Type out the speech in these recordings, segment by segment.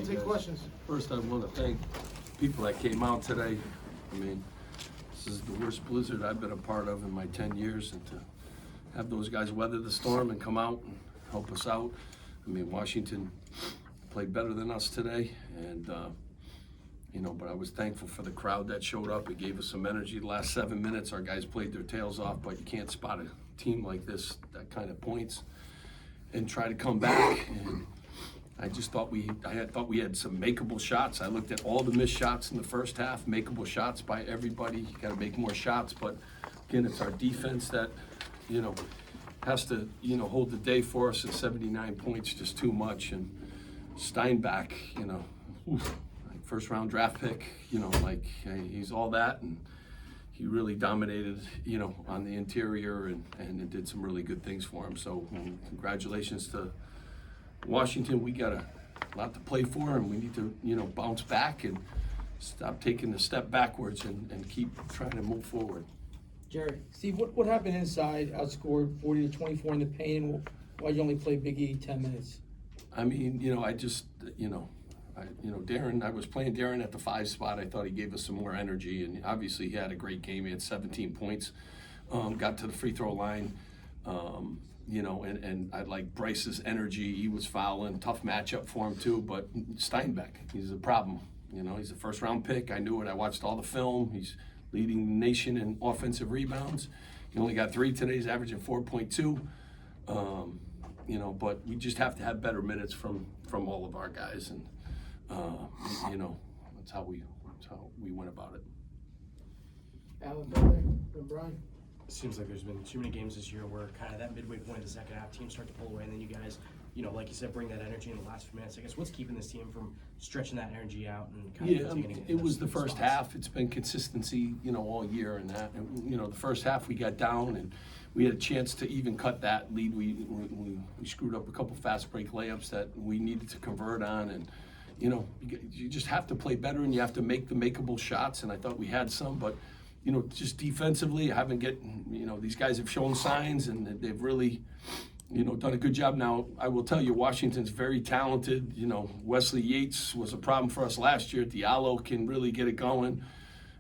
We'll take questions. First, I want to thank people that came out today. I mean, this is the worst blizzard I've been a part of in my 10 years, and to have those guys weather the storm and come out and help us out. I mean, Washington played better than us today, and but I was thankful for the crowd that showed up. It gave us some energy the last 7 minutes. Our guys played their tails off, but you can't spot a team like this, that kind of points, and try to come back. And I just thought we had some makeable shots. I looked at all the missed shots in the first half, makeable shots by everybody. You got to make more shots, but again, it's our defense that, has to, hold the day for us at 79 points, just too much. And Steinbach, first round draft pick, he's all that, and he really dominated, on the interior and did some really good things for him. So congratulations to Washington. We got a lot to play for, and we need to, bounce back and stop taking a step backwards and keep trying to move forward. Jerry, Steve, what happened inside? Outscored 40-24 in the paint. Why you only play Big E 10 minutes? I mean, Darren, I was playing Darren at the 5 spot. I thought he gave us some more energy, and obviously he had a great game. He had 17 points, got to the free throw line, and I like Bryce's energy. He was fouling, tough matchup for him too, but Steinbach, he's a problem. He's a first round pick. I knew it. I watched all the film. He's leading the nation in offensive rebounds. He only got 3 today. He's averaging 4.2. But we just have to have better minutes from all of our guys, and that's how we went about it. Alan, and Brian. It seems like there's been too many games this year where kind of that midway point of the second half, teams start to pull away, and then you guys, like you said, bring that energy in the last few minutes. I guess what's keeping this team from stretching that energy out and kind of containing it? It was the first half. It's been consistency, all year, and that. And, the first half we got down, and we had a chance to even cut that lead. We screwed up a couple fast break layups that we needed to convert on, and you just have to play better, and you have to make the makeable shots. And I thought we had some, but just defensively, I haven't these guys have shown signs, and they've really, done a good job. Now, I will tell you, Washington's very talented. Wesley Yates was a problem for us last year. Diallo can really get it going.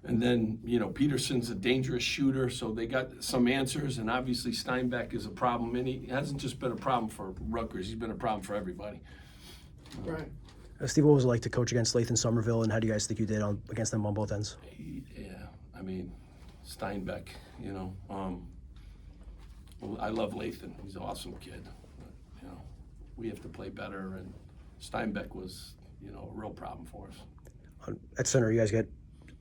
And then, Peterson's a dangerous shooter, so they got some answers. And obviously, Steinbach is a problem. And he hasn't just been a problem for Rutgers. He's been a problem for everybody. Right. Steve, what was it like to coach against Lathan Sommerville, and how do you guys think you did against them on both ends? Yeah, I mean, Steinbach, I love Lathan. He's an awesome kid. But, we have to play better, and Steinbach was, a real problem for us. At center, you guys get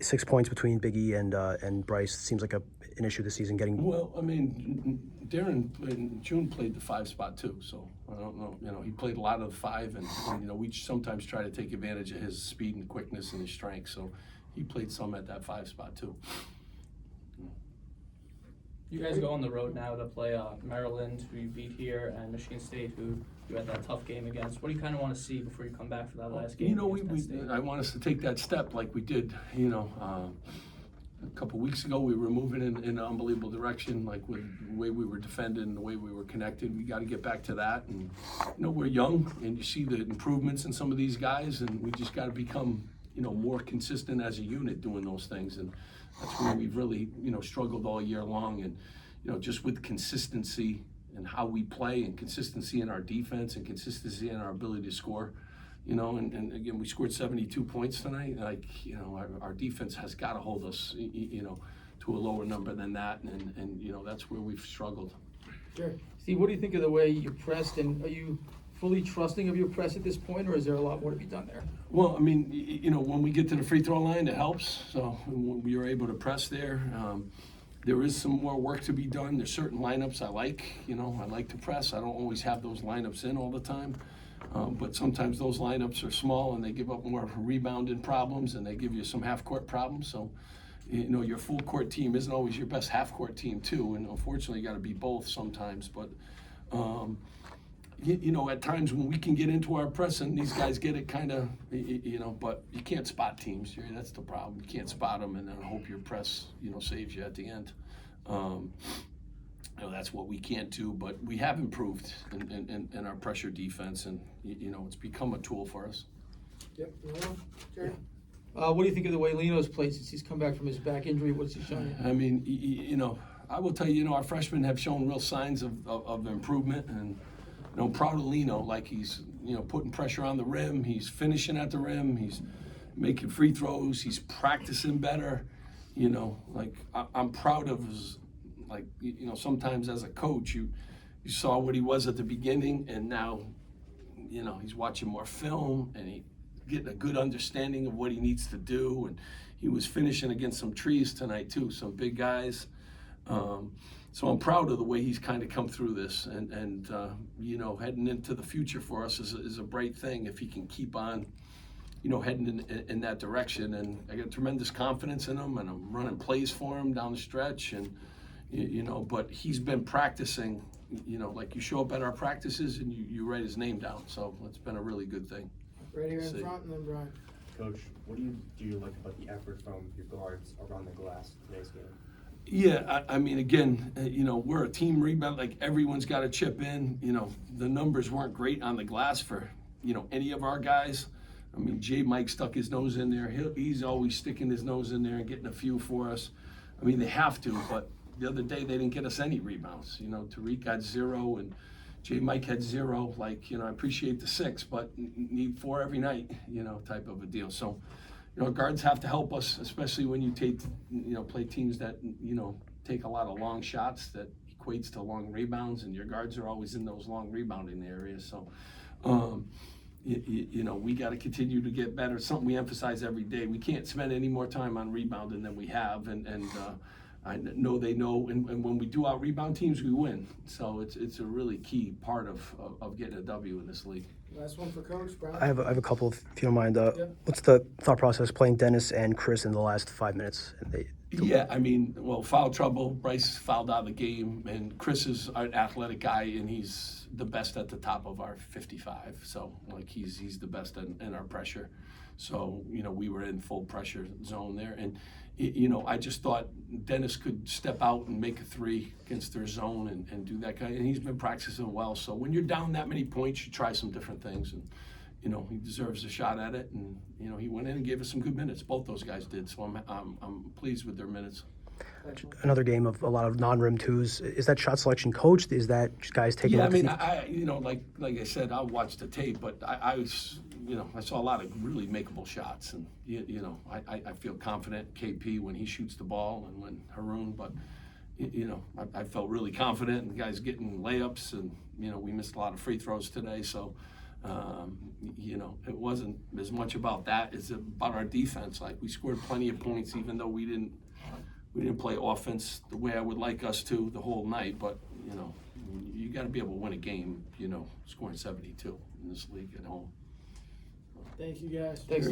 6 points between Big E and Bryce. It seems like an issue this season getting. Well, I mean, Darren in June played the 5 spot too, so I don't know. He played a lot of the 5, and we sometimes try to take advantage of his speed and quickness and his strength. So he played some at that 5 spot too. You guys go on the road now to play Maryland, who you beat here, and Michigan State, who you had that tough game against. What do you kind of want to see before you come back for that last game? I want us to take that step like we did, a couple weeks ago. We were moving in an unbelievable direction, like with the way we were defended and the way we were connected. We got to get back to that. And, we're young, and you see the improvements in some of these guys, and we just got to become, more consistent as a unit doing those things. And that's where we've really, struggled all year long. And, just with consistency and how we play, and consistency in our defense, and consistency in our ability to score, and again, we scored 72 points tonight. Our defense has got to hold us, to a lower number than that. And that's where we've struggled. Sure. Steve, what do you think of the way you pressed, and are you fully trusting of your press at this point, or is there a lot more to be done there? Well, I mean, when we get to the free throw line, it helps. So when we were able to press there, there is some more work to be done. There's certain lineups I like. I like to press. I don't always have those lineups in all the time. But sometimes those lineups are small, and they give up more rebounding problems, and they give you some half-court problems. So, your full-court team isn't always your best half-court team, too. And unfortunately, you got to be both sometimes. But, at times when we can get into our press and these guys get it kind of, but you can't spot teams, Jerry. That's the problem. You can't spot them and then hope your press, saves you at the end. That's what we can't do, but we have improved in our pressure defense, and it's become a tool for us. Yep, you know, Jerry? What do you think of the way Lino's played since he's come back from his back injury? What's he shown you? I mean, you know, I will tell you, you know, our freshmen have shown real signs of improvement, and you know, I'm proud of Lino. Like he's, you know, putting pressure on the rim. He's finishing at the rim. He's making free throws. He's practicing better. You know, like I'm proud of his. Like, you know, sometimes as a coach, you saw what he was at the beginning, and now, you know, he's watching more film and he getting a good understanding of what he needs to do. And he was finishing against some trees tonight too, some big guys. So I'm proud of the way he's kind of come through this, and you know, heading into the future for us is a bright thing if he can keep on, you know, heading in that direction. And I got tremendous confidence in him, and I'm running plays for him down the stretch, and you know, but he's been practicing, you know, like you show up at our practices and you write his name down. So it's been a really good thing. Right here in See. front, and then Brian. Coach, what do you like about the effort from your guards around the glass today's game? Yeah, I mean, again, you know, we're a team rebound. Like everyone's got to chip in. You know, the numbers weren't great on the glass for, you know, any of our guys. I mean, Mike stuck his nose in there. He's always sticking his nose in there and getting a few for us. I mean, they have to, but the other day they didn't get us any rebounds. You know, Tariq got 0 and Mike had 0. Like, you know, I appreciate the 6, but need 4 every night, you know, type of a deal. So, you know, guards have to help us, especially when you play teams that, you know, take a lot of long shots that equates to long rebounds, and your guards are always in those long rebounding areas. So, you know, we got to continue to get better. It's something we emphasize every day. We can't spend any more time on rebounding than we have, and I know they know, and when we do out rebound teams, we win. So it's a really key part of getting a W in this league. Last one for Coach, Brian. I have a couple, if you don't mind. Yep. What's the thought process playing Dennis and Chris in the last 5 minutes? And Yeah, I mean, well, foul trouble. Bryce fouled out of the game, and Chris is an athletic guy, and he's the best at the top of our 55. So, like, he's the best in our pressure. So, you know, we were in full pressure zone there, and you know, I just thought Dennis could step out and make a 3 against their zone and do that kind. And he's been practicing well. So when you're down that many points, you try some different things, and you know, he deserves a shot at it. And you know, he went in and gave us some good minutes. Both those guys did. So I'm pleased with their minutes. another game of a lot of non-rim twos. Is that shot selection coached? Is that just guys taking Yeah, out I mean, the I you know, like I said, I'll watch the tape, but I was, you know, I saw a lot of really makeable shots, and you know, I feel confident KP when he shoots the ball and when Haroon, but you know, I felt really confident, and the guys getting layups, and you know, we missed a lot of free throws today, so you know, it wasn't as much about that as about our defense. Like, we scored plenty of points, even though we didn't play offense the way I would like us to the whole night. But you know, you got to be able to win a game, you know, scoring 72 in this league at home. Thank you, guys. Thanks.